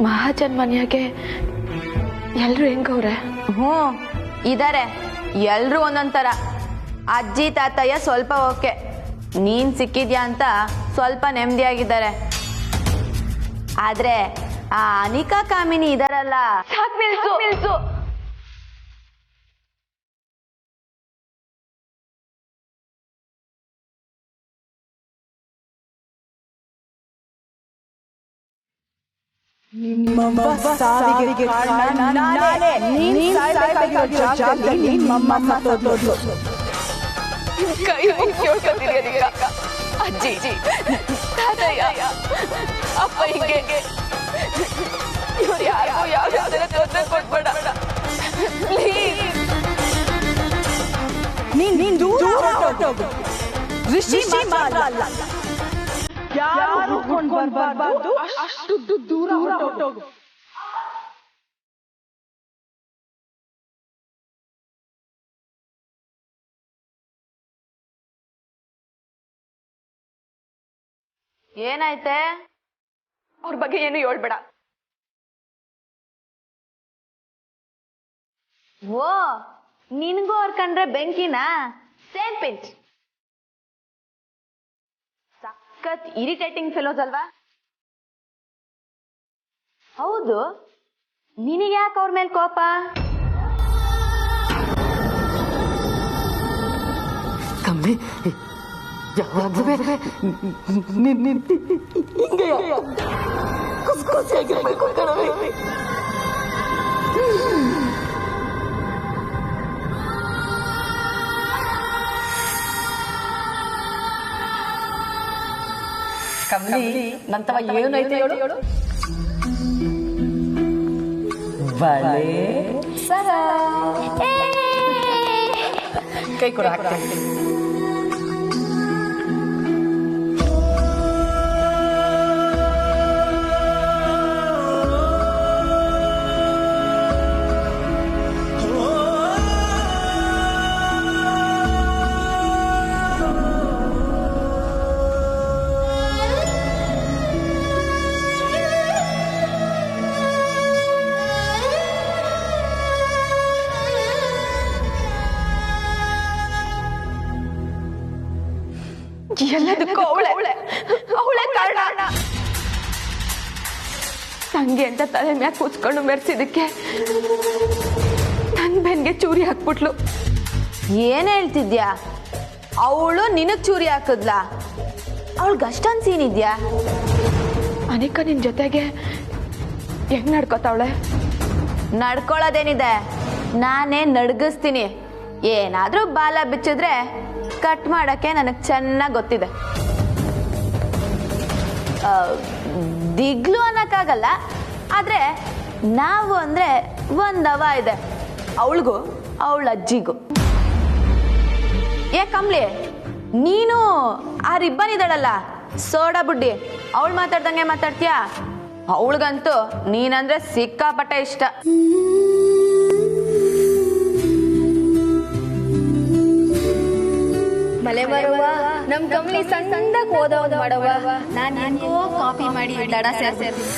ಮಹಾಜನ್ ಮನೆಯಾಗೆ ಎಲ್ರು ಹೆಂಗವ್ರೆ? ಇದಾರೆ, ಎಲ್ರು ಒಂದೊಂಥರ. ಅಜ್ಜಿ ತಾತಯ್ಯ ಸ್ವಲ್ಪ ಓಕೆ, ನೀನ್ ಸಿಕ್ಕಿದ್ಯಾ ಅಂತ ಸ್ವಲ್ಪ ನೆಮ್ಮದಿಯಾಗಿದ್ದಾರೆ. ಆದ್ರೆ ಆ ಅನಿಕಾ ಕಾಮಿನಿ ಇದಾರಲ್ಲ, ಸಾಕ್ ನಿಲ್ಸು. ನಿಮ್ಮಮ್ಮ ಸಾವಿಗೆ ಕಾರಣ ನಾನೇ. ನೀನ್ ಸಾಯ್ಬೇಕಾಗಿರೋ ಜಾಗದಲ್ಲಿ ನಿಮ್ಮಮ್ಮ ಸತ್ತೋದ್ಲು. ಕೈ ಕೇಳ್ಕೊತೀನಿ ಅಜ್ಜಿ ತಾತಯ್ಯ ಅಪ್ಪ ಹಿಂಗೆ ಇವ್ರು ಯಾರಿಗೂ ಯಾವ್ದಾರ ತೊಂದರೆ ಕೊಡ್ಬೇಡ ಪ್ಲೀಸ್. ನೀನ್ ದೂರ ಹೊರಟೋಗು. ಋಷಿ ಅಲ್ಲ, ಯಾರು ಹುಡ್ಕೊಂಡು ಬರ್ಬಾರ್ದು, ಅಷ್ಟು ದೂರ ಹೊರಟೋಗು. ಏನಾಯ್ತೆ? ಅವ್ರ ಬಗ್ಗೆ ಏನು ಹೇಳ್ಬೇಡ. ಓ, ನಿನ್ಗೂ ಅವ್ರ ಕಂಡ್ರೆ ಬೆಂಕಿನಾ? Same pinch. ಸಖತ್ ಇರಿಟೇಟಿಂಗ್ ಫೆಲೋಸ್ ಅಲ್ವಾ? ಹೌದು, ನಿನಗೆ ಯಾಕೆ ಅವ್ರ ಮೇಲೆ ಕೋಪ? ಕಮ್ಮಿ ಯಾವಾಗಲೂ ಹಿಂಗೆ ಖುಷಿಯಾಗಿರ್ಬೇಕು ಕಣವೆ. ಕಮ್ಮಿ ನಂತವ ಏನೈತೆ ಹೇಳು? ಬಳೆ ಸರ ಕೈ ಕೊಡ ಹಾಕ್ತೀನಿ. ಎಲ್ಲದಕ್ಕೂ ಅವಳೇ ಕಾರಣ. ತಂಗಿ ಅಂತ ತಲೆ ಮ್ಯಾಗ ಕೂತ್ಕೊಂಡು ಮೆರೆಸಿದಕ್ಕೆ ನನ್ ಬೆನ್ಗೆ ಚೂರಿ ಹಾಕ್ಬಿಟ್ಲು. ಏನ್ ಹೇಳ್ತಿದ್ಯಾ? ಅವಳು ನಿನಗ್ ಚೂರಿ ಹಾಕದ್ಲ? ಅವಳಿಗೆ ಅಷ್ಟೊಂದು ಸೀನ್ ಇದ್ಯಾ? ಅನಿಕಾ ನಿನ್ ಜೊತೆಗೆ ಹೆಂಗ್ ನಡ್ಕೋತಾವಳೆ? ನಡ್ಕೊಳ್ಳೋದೇನಿದೆ, ನಾನೇ ನಡ್ಗಿಸ್ತೀನಿ. ಏನಾದ್ರೂ ಬಾಲ ಬಿಚ್ಚಿದ್ರೆ ಕಟ್ ಮಾಡಕ್ಕೆ ನನಗೆ ಚೆನ್ನಾಗಿ ಗೊತ್ತಿದೆ. ದಿಗ್ಲು ಅನ್ನಕ್ಕಾಗಲ್ಲ, ಆದ್ರೆ ನಾವು ಅಂದ್ರೆ ಒಂದವ ಇದೆ, ಅವಳಿಗೂ ಅವಳ ಅಜ್ಜಿಗೂ. ಏ ಕಮ್ಲಿ, ನೀನು ಆ ರಿಬ್ಬನ್ ಇದ್ದಾಳಲ್ಲ ಸೋಡಾ ಬುಡ್ಡಿ, ಅವಳು ಮಾತಾಡ್ದಂಗೆ ಮಾತಾಡ್ತೀಯಾ? ಅವಳಿಗಂತೂ ನೀನಂದ್ರೆ ಸಿಕ್ಕಾಪಟ್ಟೆ ಇಷ್ಟ. ಮಲೆ ಬರುವ ನಮ್ ಕಂಪ್ನಿ ಸಣ್ಣದಾಗಿ ಓದೋದು ಮಾಡವ. ನಾನು ಹೆಂಗೋ ಕಾಪಿ ಮಾಡಿ ದಡ ಸೇರ್ತೀನಿ.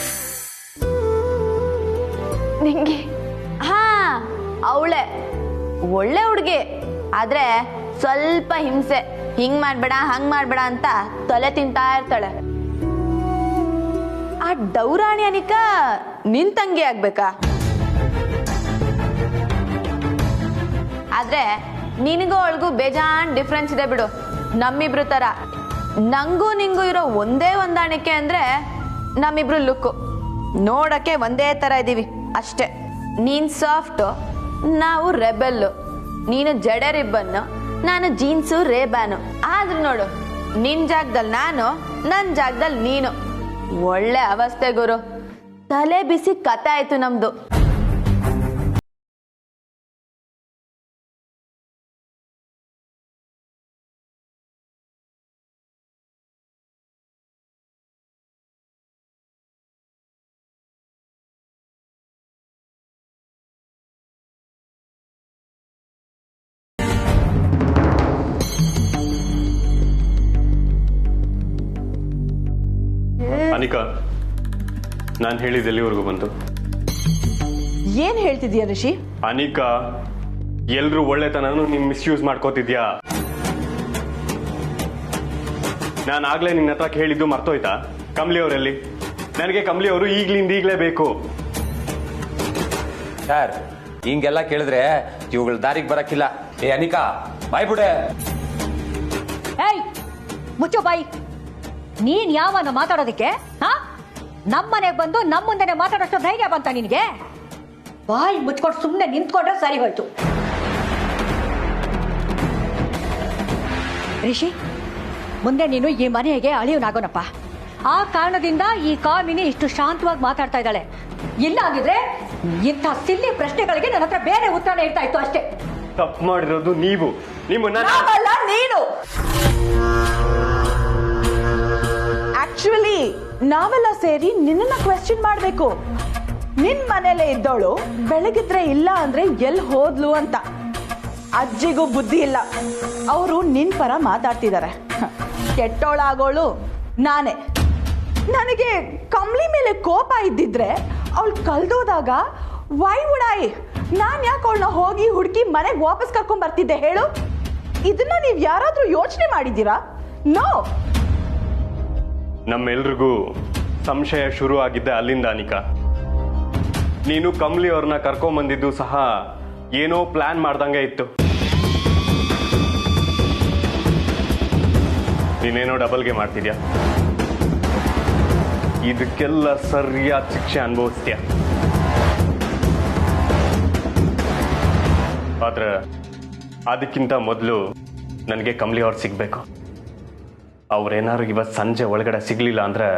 ನಿಂಗೆ ಹಾ, ಅವಳೆ ಒಳ್ಳೆ ಹುಡುಗಿ, ಆದ್ರೆ ಸ್ವಲ್ಪ ಹಿಂಸೆ. ಹಿಂಗ್ ಮಾಡ್ಬೇಡ ಹಂಗ್ ಮಾಡ್ಬೇಡ ಅಂತ ತಲೆ ತಿಂತಾ ಇರ್ತಾಳೆ. ಆ ಡೌರಾಣಿ ಅನಿಕಾ ನಿನ್ ತಂಗಿ ಆಗ್ಬೇಕಾ? ಆದ್ರೆ ನಿನಗೂ ಅವಳಿಗೂ ಬೇಜಾನ್ ಡಿಫ್ರೆನ್ಸ್ ಇದೆ ಬಿಡು. ನಮ್ಮಿಬ್ರು ತರ ನಂಗೂ ನಿಂಗೂ ಇರೋ ಒಂದೇ ಹೊಂದಾಣಿಕೆ ಅಂದ್ರೆ ನಮ್ಮಿಬ್ರು ಲುಕ್ಕು ನೋಡಕ್ಕೆ ಒಂದೇ ತರ ಇದೀವಿ ಅಷ್ಟೇ. ನೀನ್ ಸಾಫ್ಟ್, ನಾವು ರೆಬೆಲ್ಲು. ನೀನು ಜಡೆ ರಿಬ್ಬನ್ನು, ನಾನು ಜೀನ್ಸು ರೇಬ್ಯಾನು. ಆದ್ರೂ ನೋಡು, ನಿನ್ ಜಾಗದಲ್ಲಿ ನಾನು, ನನ್ ಜಾಗದಲ್ಲಿ ನೀನು. ಒಳ್ಳೆ ಅವಸ್ಥೆ ಗುರು. ತಲೆ ಬಿಸಿ ಕಥೆ ಆಯ್ತು ನಮ್ದು. ಅನಿಕಾ, ನಾನು ಹೇಳಿದ ಎಲ್ಲಿವರೆಗೂ ಬಂತು? ಏನ್ ಹೇಳ್ತಿದ್ಯಾ ರಿಷಿ? ಅನಿಕಾ, ಎಲ್ರು ಒಳ್ಳೆತನನು ನೀನ್ ಮಿಸ್ಯೂಸ್ ಮಾಡ್ಕೋತಿದ್ಯಾ? ನಾನು ಆಗ್ಲೇ ನಿನ್ನ ಹತ್ರ ಹೇಳಿದ್ದು ಮರ್ತೋಯ್ತಾ? ಕಮ್ಲಿ ಅವರಲ್ಲಿ, ನನಗೆ ಕಮ್ಲಿ ಅವರು ಈಗ್ಲೇ ಬೇಕು. ಸರ್, ಹಿಂಗೆಲ್ಲ ಕೇಳಿದ್ರೆ ಇವುಗಳ ದಾರಿಗೆ ಬರಕ್ಕಿಲ್ಲ. ಏ ಅನಿಕಾ, ಬಾಯ್ಬಿಡೆ. ಏಯ್, ಮುಚ್ಚು ಬಾಯಿ. ನೀನ್ ಯಾವನ್ನ ಮಾತಾಡೋದಕ್ಕೆ? ಹಾ, ನಮ್ಮನೆಗೆ ಬಂದು ನಮ್ಮ ಮುಂದೆನೆ ಮಾತಾಡೋಷ್ಟು ಧೈರ್ಯ ಬಂತ ನಿನಗೆ? ಬಾಯಿ ಮುಚ್ಕೊಂಡು ಸುಮ್ಮನೆ ನಿಂತ್ಕೊಂಡ್ರೆ ಸರಿ ಹೋಯ್ತು. ರಿಷಿ, ಮುಂದೆ ನೀನು ಈ ಮನೆಗೆ ಅಳಿಯವನಾಗೋನಪ್ಪ. ಆ ಕಾರಣದಿಂದ ಈ ಕಾಮಿನಿ ಇಷ್ಟು ಶಾಂತವಾಗಿ ಮಾತಾಡ್ತಾ ಇದ್ದಾಳೆ. ಇಲ್ಲ ಆಗಿದ್ರೆ ಇಂಥ ಸಿಲ್ಲಿ ಪ್ರಶ್ನೆಗಳಿಗೆ ನನ್ನ ಹತ್ರ ಬೇರೆ ಉತ್ತರ ಇರ್ತಾ ಇತ್ತು ಅಷ್ಟೇ. ತಪ್ಪು ಮಾಡಿರೋದು ನೀವು. ನಾವಲ್ಲ, ನೀನು. ಆಕ್ಚುಲಿ ನಾವೆಲ್ಲ ಸೇರಿ ನಿನ್ನ ಕ್ವೆಶ್ಚನ್ ಮಾಡ್ಬೇಕು. ನಿನ್ ಮನೇಲೆ ಇದ್ದವಳು ಬೆಳಗಿದ್ರೆ ಇಲ್ಲ ಅಂದ್ರೆ ಎಲ್ಲಿ ಹೋದ್ಲು ಅಂತ. ಅಜ್ಜಿಗೂ ಬುದ್ಧಿ ಇಲ್ಲ, ಅವರು ನಿನ್ ಪರ ಮಾತಾಡ್ತಿದ್ದಾರೆ. ಕೆಟ್ಟೋಳಾಗೋಳು ನಾನೇ. ನನಗೆ ಕಮ್ಲಿ ಮೇಲೆ ಕೋಪ ಇದ್ದಿದ್ರೆ ಅವಳು ಕಲ್ದೋದಾಗ ವೈ ವುಡ್ ಐ? ನಾನ್ ಯಾಕೆ ಅವಳನ್ನ ಹೋಗಿ ಹುಡುಕಿ ಮನೆಗೆ ವಾಪಸ್ ಕರ್ಕೊಂಡ್ ಬರ್ತಿದ್ದೆ ಹೇಳು? ಇದನ್ನ ನೀವ್ ಯಾರಾದ್ರೂ ಯೋಚನೆ ಮಾಡಿದ್ದೀರಾ? ನೋ. ನಮ್ಮೆಲ್ರಿಗೂ ಸಂಶಯ ಶುರು ಆಗಿದ್ದೆ ಅಲ್ಲಿಂದ ಅನಿಕಾ. ನೀನು ಕಮ್ಲಿ ಅವ್ರನ್ನ ಕರ್ಕೊಂಬಂದಿದ್ದು ಸಹ ಏನೋ ಪ್ಲಾನ್ ಮಾಡ್ದಂಗೆ ಇತ್ತು. ನೀನೇನೋ ಡಬಲ್ಗೆ ಮಾಡ್ತಿದ್ಯಾ. ಇದಕ್ಕೆಲ್ಲ ಸರಿಯಾದ ಶಿಕ್ಷೆ ಅನುಭವಿಸ್ತೀಯ. ಆದ್ರೆ ಅದಕ್ಕಿಂತ ಮೊದಲು ನನಗೆ ಕಮ್ಲಿ ಅವ್ರು ಸಿಗ್ಬೇಕು. ಅವ್ರೇನಾದ್ರು ಇವತ್ತು ಸಂಜೆ ಒಳಗಡೆ ಸಿಗ್ಲಿಲ್ಲ ಅಂದ್ರೆ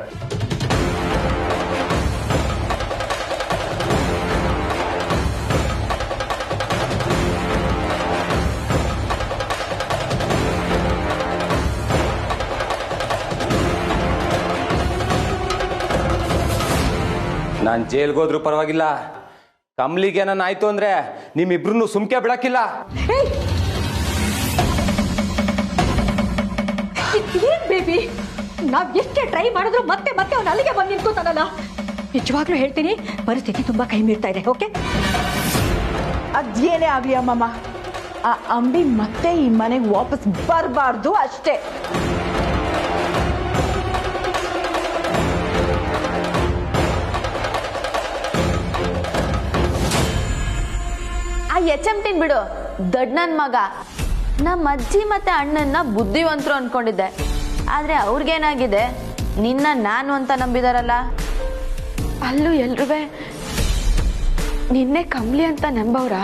ನಾನು ಜೈಲ್ಗೋದ್ರೂ ಪರವಾಗಿಲ್ಲ, ಕಮ್ಲಿಗೆ ನಾನು ಆಯ್ತು ಅಂದ್ರೆ ನಿಮ್ಮಿಬ್ರು ಸುಮ್ಕೆ ಬಿಡಕ್ಕಿಲ್ಲ. ಏನ್ ಬೇಬಿ, ನಾವ್ ಎಷ್ಟೇ ಟ್ರೈ ಮಾಡಿದ್ರು ಮತ್ತೆ ಮತ್ತೆ ಅವ್ನು ಅಲ್ಲಿಗೆ ಬಂದು ನಿಂತ್ಕೋತಾನಲ್ಲ. ನಿಜವಾಗ್ಲೂ ಹೇಳ್ತೀನಿ, ಪರಿಸ್ಥಿತಿ ತುಂಬಾ ಕೈ ಮೀರ್ತಾ ಇದೆ. ಓಕೆ, ಅದೇನೇ ಆಗ್ಲಿ ಅಮ್ಮಮ್ಮ, ಆ ಅಂಬಿ ಮತ್ತೆ ಈ ಮನೆಗೆ ವಾಪಸ್ ಬರಬಾರ್ದು ಅಷ್ಟೇ. ಆ ಎಚ್.ಎಂ.ಟಿನ್ ಬಿಡು, ದೊಡ್ಡ ನನ್ ಮಗ. ನಮ್ಮ ಅಜ್ಜಿ ಮತ್ತೆ ಅಣ್ಣನ್ನ ಬುದ್ಧಿವಂತರು ಅನ್ಕೊಂಡಿದ್ದೆ, ಆದ್ರೆ ಅವ್ರಿಗೇನಾಗಿದೆ, ನಿನ್ನ ನಾನು ಅಂತ ನಂಬಿದಾರಲ್ಲ. ಅಲ್ಲೂ ಎಲ್ರುವೆ ನಿನ್ನೆ ಕಮ್ಲಿ ಅಂತ ನಂಬವ್ರ?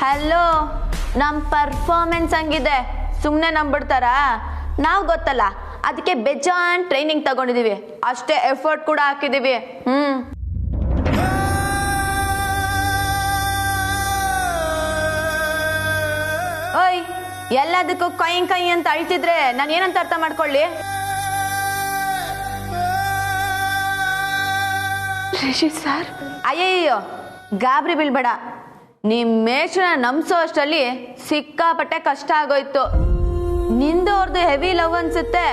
ಹಲೋ, ನಮ್ ಪರ್ಫಾರ್ಮೆನ್ಸ್ ಹಂಗಿದೆ, ಸುಮ್ನೆ ನಂಬಿಡ್ತಾರಾ? ನಾವ್ ಗೊತ್ತಲ್ಲ, ಅದಕ್ಕೆ ಬೇಜಾನ್ ಟ್ರೈನಿಂಗ್ ತಗೊಂಡಿದೀವಿ, ಅಷ್ಟೇ ಎಫರ್ಟ್ ಕೂಡ ಹಾಕಿದೀವಿ. ಓಯ್, ಎಲ್ಲದಕ್ಕೂ ಕೈ ಅಂತ ಅಳ್ತಿದ್ರೆ ನಾನು ಏನಂತ ಅರ್ಥ ಮಾಡ್ಕೊಳ್ಳಿ? ರಿಷಿ ಸರ್, ಅಯ್ಯಯ್ಯೋ, ಗಾಬರಿ ಬೀಳ್ಬೇಡ. ನಿಮ್ ಮೇಷನ ನಂಬಿಸೋ ಅಷ್ಟರಲ್ಲಿ ಸಿಕ್ಕಾಪಟ್ಟೆ ಕಷ್ಟ ಆಗೋಯ್ತು. ನಿಂದು ಅವ್ರದ್ದು ಹೆವಿ ಲವ್ ಅನ್ಸುತ್ತೆ.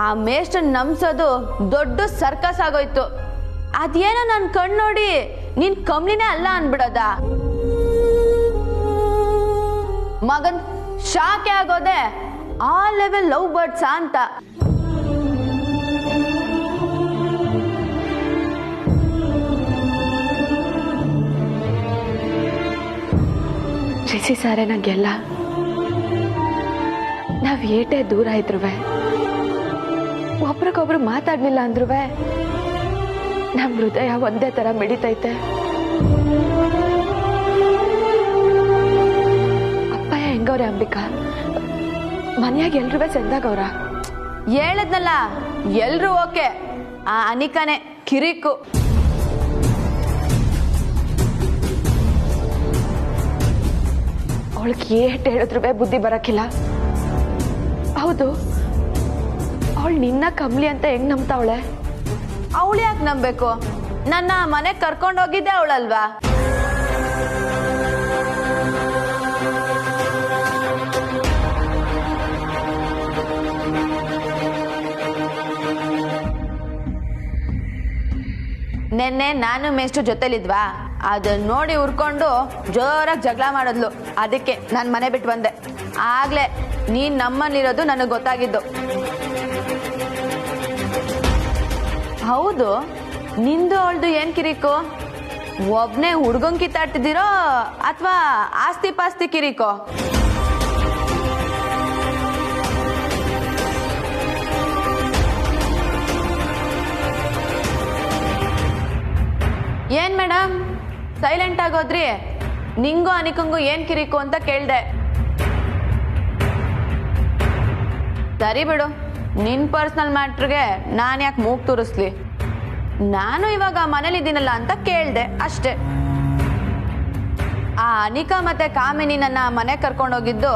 ಆ ಮೇಷನ ನಂಬಿಸೋದು ದೊಡ್ಡ ಸರ್ಕಸ್ ಆಗೋಯ್ತು. ಅದೇನೋ ನನ್ ಕಣ್ ನೋಡಿ ನೀನ್ ಕಮ್ಲಿನೇ ಅಲ್ಲ ಅನ್ಬಿಡೋದ? ಮಗನ್ ಶಾಕೆ ಆಗೋದೆ ಆ ಲೆವೆಲ್ ಲವ್ ಬರ್ಡ್ಸಾ ಅಂತ. ರಿಷಿ ಸಾರೇ ನಂಗೆಲ್ಲ. ನಾವ್ ಏಟೇ ದೂರ ಇದ್ರುವೆ, ಒಬ್ರಿಗೊಬ್ರು ಮಾತಾಡ್ಲಿಲ್ಲ ಅಂದ್ರುವೆ ನಮ್ ಹೃದಯ ಒಂದೇ ತರ ಮಿಡಿತೈತೆ. ಅಪ್ಪಯ್ಯ ಹೆಂಗವ್ರೆ ಅಂಬಿಕಾ? ಮನ್ಯಾಗ ಎಲ್ರುವೆ ಸೆಂದಾಗವ್ರ? ಹೇಳದ್ನಲ್ಲ, ಎಲ್ರು ಓಕೆ. ಆ ಅನಿಕಾನೆ ಕಿರಿಕು. ಅವಳಿಗೆ ಏಟ್ ಹೇಳಿದ್ರು ಬುದ್ಧಿ ಬರಕ್ಕಿಲ್ಲ. ಹೌದು, ಅವಳು ನಿನ್ನ ಕಮ್ಲಿ ಅಂತ ಹೆಂಗ್ ನಂಬ್ತಾವಳೆ? ಅವಳು ಯಾಕೆ ನಂಬೇಕು? ನನ್ನ ಮನೆಗೆ ಕರ್ಕೊಂಡು ಹೋಗಿದ್ದೆ ಅವಳಲ್ವಾ? ನೆನ್ನೆ ನಾನು ಮೇಷ್ಟು ಜೊತೆಲಿದ್ವಾ ಅದನ್ನ ನೋಡಿ ಉರ್ಕೊಂಡು ಜೋರಾಗಿ ಜಗಳ ಮಾಡಿದ್ಲು. ಅದಕ್ಕೆ ನಾನು ಮನೆ ಬಿಟ್ಟು ಬಂದೆ. ಆಗ್ಲೇ ನೀನ್ ನಮ್ಮಲ್ಲಿರೋದು ನನಗೆ ಗೊತ್ತಾಗಿದ್ದು. ಹೌದು, ನಿಂದು ಅವಳ್ದು ಏನ್ ಕಿರಿಕು? ಒಬ್ನೇ ಹುಡ್ಗಂಗ್ ಕಿತ್ತಾಡ್ತಿದ್ದೀರೋ ಅಥವಾ ಆಸ್ತಿ ಪಾಸ್ತಿ ಕಿರಿಕೋ? ಏನ್ ಮೇಡಮ್ ಸೈಲೆಂಟ್ ಆಗೋದ್ರಿ? ನಿಂಗೂ ಅನಿಕಂಗೂ ಏನ್ ಕಿರಿಕು ಅಂತ ಕೇಳ್ದೆ. ಸರಿ ಬಿಡು, ನಿನ್ ಪರ್ಸನಲ್ ಮ್ಯಾಟ್ರಿಗೆ ನಾನು ಯಾಕೆ ಮೂಗ್ ತೋರಿಸ್ಲಿ? ನಾನು ಇವಾಗ ಮನೇಲಿದ್ದೀನಲ್ಲ ಅಂತ ಕೇಳ್ದೆ ಅಷ್ಟೇ. ಆ ಅನಿಕಾ ಮತ್ತೆ ಕಾಮಿನಿ ನನ್ನ ಮನೆ ಕರ್ಕೊಂಡೋಗಿದ್ದು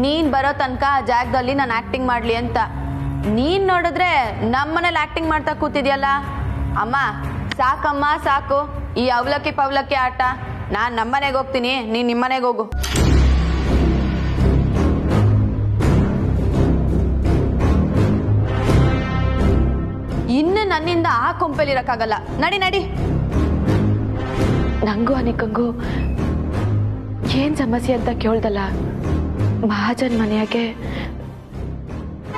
ನೀನ್ ಬರೋ ತನಕ ಆ ಜಾಗದಲ್ಲಿ ನಾನು ಆಕ್ಟಿಂಗ್ ಮಾಡ್ಲಿ ಅಂತ. ನೀನ್ ನೋಡಿದ್ರೆ ನಮ್ಮನೇಲಿ ಆಕ್ಟಿಂಗ್ ಮಾಡ್ತಾ ಕೂತಿದ್ಯಲ್ಲ. ಅಮ್ಮ ಸಾಕಮ್ಮ ಸಾಕು ಈ ಅವಲಕ್ಕಿ ಪವಲಕ್ಕಿ ಆಟ. ನಾನ್ ನಮ್ಮನೆಗೆ ಹೋಗ್ತೀನಿ, ನೀನ್ ನಿಮ್ಮನೆಗೆ ಹೋಗು. ಇನ್ನು ನನ್ನಿಂದ ಆ ಕೊಂಪೆಲಿರಕ್ಕಾಗಲ್ಲ. ನಡಿ ನಡಿ. ನಂಗೂ ಅನಿಕಂಗೂ ಏನ್ ಸಮಸ್ಯೆ ಅಂತ ಕೇಳ್ದಲ್ಲ. ಮಹಾಜನ್ ಮನೆಯಾಗೆ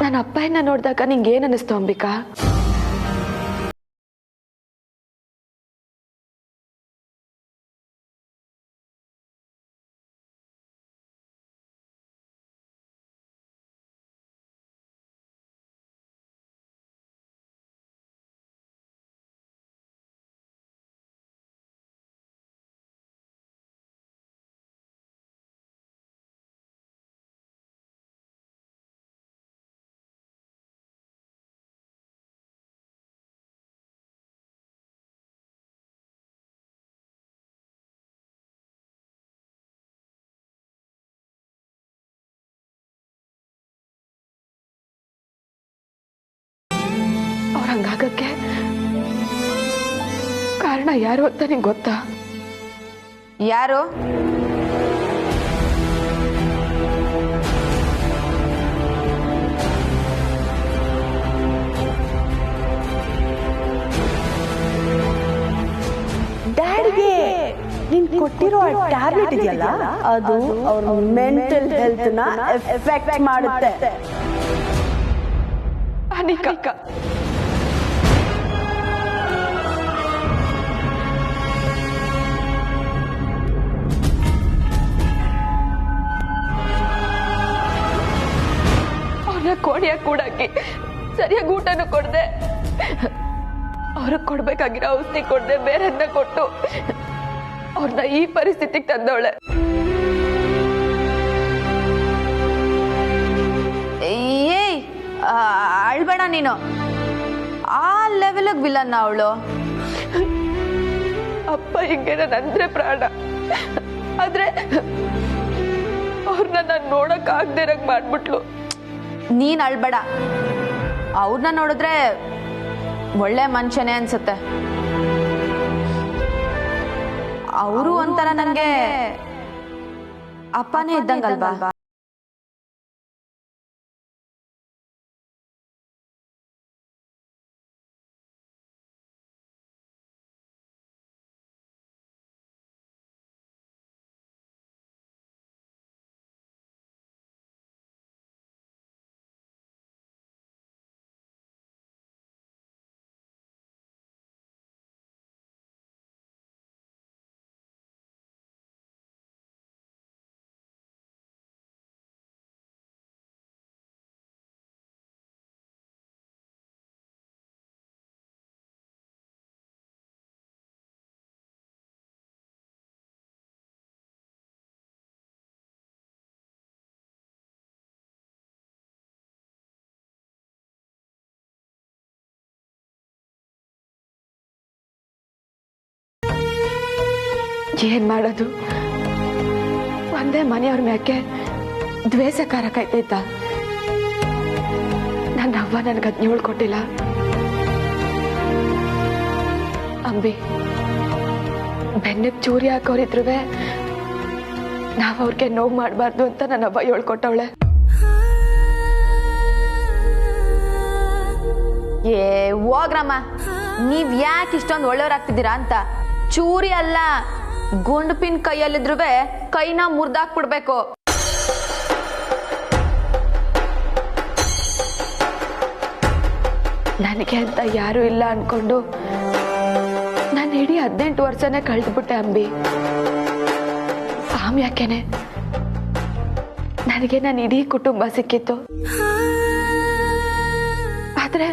ನನ್ನ ಅಪ್ಪಯ್ಯನ ನೋಡಿದಾಗ ನಿಂಗೆ ಏನ್ ಅನಿಸ್ತು ಅಂಬಿಕಾ? ಹಂಗಾಗಕ್ಕೆ ಕಾರಣ ಯಾರು ಅಂತ ನಿಂಗೆ ಗೊತ್ತಾ? ಯಾರು? ಡ್ಯಾಡಿಗೆ ನೀನ್ ಕೊಟ್ಟಿರೋ ಟ್ಯಾಬ್ಲೆಟ್ ಇದೆಯಲ್ಲ, ಅದು ಅವ್ರ ಮೆಂಟಲ್ ಹೆಲ್ತ್ ನ ಎಫೆಕ್ಟ್ ಮಾಡುತ್ತೆ. ಅನಿಕಾ ಅವ್ರನ್ನ ಕೋಣಿಯ ಕೂಡಾಕಿ ಸರಿಯಾಗಿ ಊಟನೂ ಕೊಡ್ದೆ, ಅವ್ರಿಗೆ ಕೊಡ್ಬೇಕಾಗಿರೋ ಔಷಧಿ ಕೊಡ್ದೆ, ಬೇರೆದ್ನ ಕೊಟ್ಟು ಅವ್ರನ್ನ ಈ ಪರಿಸ್ಥಿತಿಗೆ ತಂದವಳೆ. ಏಯ್ ಅಳ್ಬೇಡ ನೀನು. ಆ ಲೆವೆಲ್ಗೆ ವಿಲನ್ನ ಅವಳು. ಅಪ್ಪ ಹಿಂಗೆ ನಂದ್ರೆ ಪ್ರಾಣ, ಆದ್ರೆ ಅವ್ರನ್ನ ನಾನು ನೋಡಕ್ ಆಗದೆ ಇರಂಗ್ ಮಾಡ್ಬಿಟ್ಲು. ನೀನ್ ಅಳ್ಬೇಡ. ಅವ್ರನ್ನ ನೋಡಿದ್ರೆ ಒಳ್ಳೆ ಮನುಷ್ಯನೇ ಅನ್ಸುತ್ತೆ. ಅವರು ಒಂಥರ ನನಗೆ ಅಪ್ಪನೇ ಇದ್ದಂಗಲ್ವಾ? ಏನ್ ಮಾಡೋದು? ಒಂದೇ ಮನೆಯವ್ರ ಮ್ಯಾಕೆ ದ್ವೇಷಕಾರಕೈತೈತ. ನನ್ನ ಅವ್ವ ನನ್ಗೆ ಅದ್ನ ಹೇಳ್ಕೊಟ್ಟಿಲ್ಲ. ಅಂಬಿ, ಬೆನ್ನಿಗೆ ಚೂರಿ ಹಾಕೋರಿದ್ರುವೆ ನಾವ್ ಅವ್ರಿಗೆ ನೋವು ಮಾಡಬಾರ್ದು ಅಂತ ನನ್ನ ಅವ್ವ ಹೇಳ್ಕೊಟ್ಟವಳೆ. ಹೋಗ್ರಮ್ಮ, ನೀವ್ ಯಾಕೆ ಇಷ್ಟೊಂದು ಒಳ್ಳೆಯವ್ರಾಗ್ತಿದ್ದೀರಾ ಅಂತ. ಚೂರಿ ಅಲ್ಲ, ಗುಂಡ್ಪಿನ್ ಕೈಯಲ್ಲಿದ್ರು ಕೈನ ಮುರ್ದಾಕ್ಬಿಡ್ಬೇಕು. ನನಗೆ ಅಂತ ಯಾರು ಇಲ್ಲ ಅನ್ಕೊಂಡು ನಾನು ಇಡೀ 18 ವರ್ಷನೇ ಕಳೆದ್ಬಿಟ್ಟೆ ಅಂಬಿ. ಯಾಕೆನೆ ನನಗೆ ನನ್ನ ಇಡೀ ಕುಟುಂಬ ಸಿಕ್ಕಿತ್ತು. ಆದ್ರೆ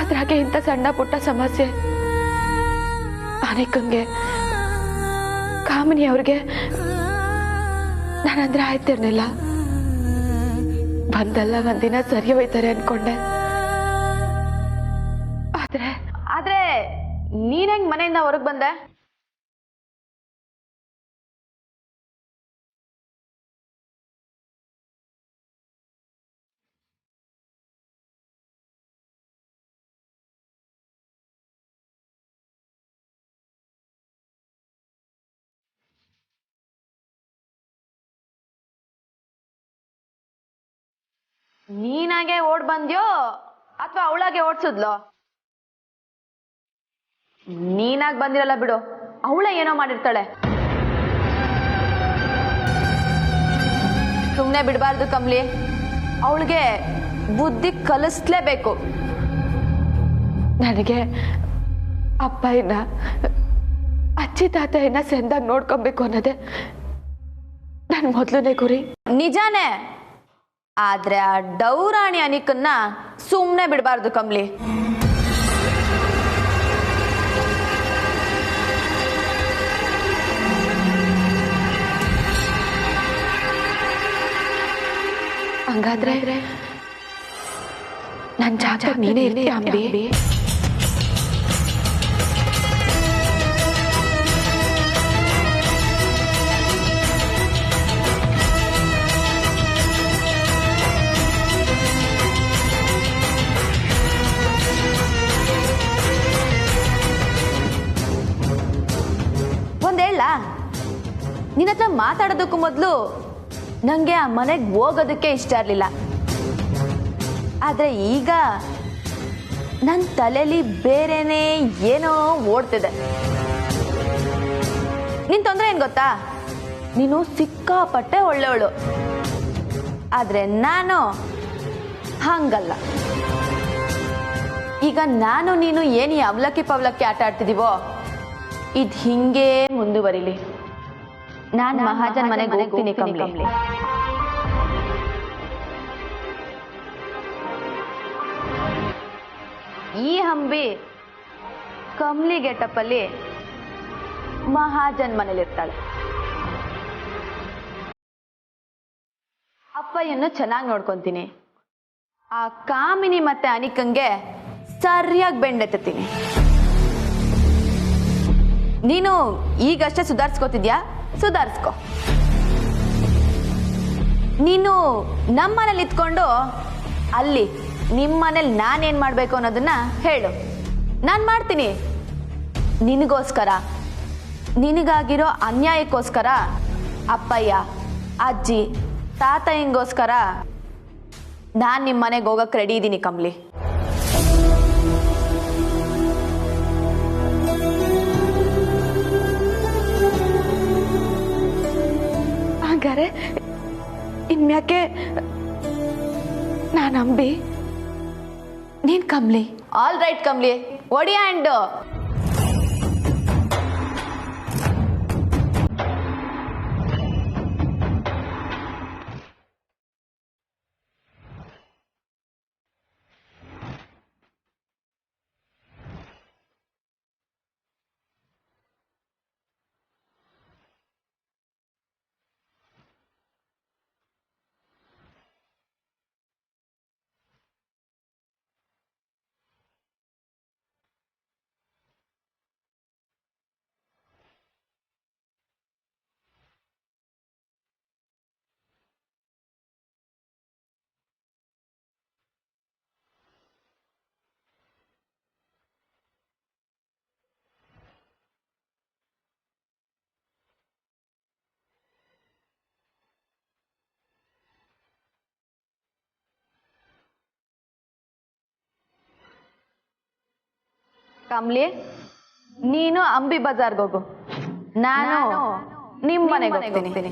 ಅದ್ರಾಗೆ ಇಂಥ ಸಣ್ಣ ಪುಟ್ಟ ಸಮಸ್ಯೆ ಅನೇಕಂಗೆ ಕಾಮಿನಿ ಅವ್ರಿಗೆ ನಾನಂದ್ರೆ ಆಯ್ತಿರ್ಲಿಲ್ಲ. ಬಂದಲ್ಲ ಒಂದಿನ ಸರಿ ಹೋಯ್ತಾರೆ ಅನ್ಕೊಂಡೆ. ಆದ್ರೆ ನೀನ್ ಹೆಂಗ್ ಮನೆಯಿಂದ ಹೊರಗ್ ಬಂದೆ? ನೀನಾಗೆ ಓಡ್ ಬಂದ್ಯೋ ಅಥವಾ ಅವಳಾಗೆ ಓಡ್ಸಿದ್ಲೋ? ನೀನಾಗ್ ಬಂದಿರಲ್ಲ ಬಿಡು, ಅವಳೇ ಏನೋ ಮಾಡಿರ್ತಾಳೆ. ಸುಮ್ನೆ ಬಿಡಬಾರ್ದು ಕಮ್ಲಿ, ಅವಳಿಗೆ ಬುದ್ಧಿ ಕಲಿಸ್ಲೇಬೇಕು. ನನಗೆ ಅಪ್ಪ ಇನ್ನ ಅಜ್ಜಿ ತಾತ ಇನ್ನ ಸೆಂದಾಗಿ ನೋಡ್ಕೊಬೇಕು ಅನ್ನೋದೇ ನನ್ನ ಮೊದಲನೇ ಗುರಿ. ನಿಜಾನೇ, ಆದ್ರೆ ಆ ಡೌರಾಣಿ ಅನಿಕನ್ನ ಸುಮ್ನೆ ಬಿಡಬಾರ್ದು ಕಮ್ಲಿ. ಹಂಗಾದ್ರೆ ನನ್ನ ಜಾಗ ನೀನೇ ಇರ್ತೀಯ ಅಂಬಿ. ಒಂದೇಳ ನಿನ್ನ ಹತ್ರ ಮಾತಾಡೋದಕ್ಕೂ ಮೊದಲು ನಂಗೆ ಆ ಮನೆಗೆ ಹೋಗೋದಕ್ಕೆ ಇಷ್ಟ ಇರಲಿಲ್ಲ. ಆದ್ರೆ ಈಗ ನನ್ನ ತಲೆಯಲ್ಲಿ ಬೇರೆನೇ ಏನೋ ಓಡ್ತಿದೆ. ನಿನ್ ತೊಂದರೆ ಏನ್ ಗೊತ್ತಾ? ನೀನು ಸಿಕ್ಕಾಪಟ್ಟೆ ಒಳ್ಳೆಯವಳು, ಆದ್ರೆ ನಾನು ಹಂಗಲ್ಲ. ಈಗ ನಾನು ನೀನು ಏನು ಈ ಅವಲಕ್ಕಿ ಪವಲಕ್ಕಿ ಆಟ ಆಡ್ತಿದೀವೋ ಇದು ಹಿಂಗೇ ಮುಂದುವರಿಲಿ. ನಾನು ಮಹಾಜನ್ ಮನೆಗೆ ಹೋಗ್ತೀನಿ ಕಮ್ಲಿ. ಈ ಹಂಬಿ ಕಮ್ಲಿ ಗೆಟಪ್ಪಲ್ಲಿ ಮಹಾಜನ್ ಮನೇಲಿರ್ತಾಳೆ. ಅಪ್ಪಯ್ಯನ್ನು ಚೆನ್ನಾಗಿ ನೋಡ್ಕೊಂತೀನಿ. ಆ ಕಾಮಿನಿ ಮತ್ತೆ ಅನಿಕಂಗೆ ಸರಿಯಾಗಿ ಬೆಂಡೆತ್ತೀನಿ. ನೀನು ಈಗಷ್ಟೇ ಸುಧಾರಿಸ್ಕೋತಿದ್ಯಾ? ಸುಧಾರಿಸ್ಕೋ. ನೀನು ನಮ್ಮನೇಲಿ ಇತ್ಕೊಂಡು ಅಲ್ಲಿ ನಿಮ್ಮನೇಲಿ ನಾನೇನ್ ಮಾಡ್ಬೇಕು ಅನ್ನೋದನ್ನ ಹೇಳು, ನಾನು ಮಾಡ್ತೀನಿ. ನಿನಗೋಸ್ಕರ, ನಿನಗಾಗಿರೋ ಅನ್ಯಾಯಕ್ಕೋಸ್ಕರ, ಅಪ್ಪಯ್ಯ ಅಜ್ಜಿ ತಾತಯ್ಯಂಗೋಸ್ಕರ ನಾನು ನಿಮ್ಮ ಮನೆಗೆ ಹೋಗಕ್ಕೆ ರೆಡಿ ಇದ್ದೀನಿ ಕಮ್ಲಿ. ಹಾಗಾರೆ ಇನ್ಮ್ಯಾಕೆ ನಾನು ಅಂಬಿ, ನೀನ್ ಕಮ್ಲಿ. ಆಲ್ ರೈಟ್ ಕಮ್ಲಿ, ಒಡಿ ಹ್ಯಾಂಡ್. ಕಮ್ಲಿ ನೀನು ಅಂಬಿ ಬಜಾರ್ಗೆ ಹೋಗು, ನಾನು ನಿಮ್ಮ ಮನೆಗೆ ಹೋಗ್ತೀನಿ.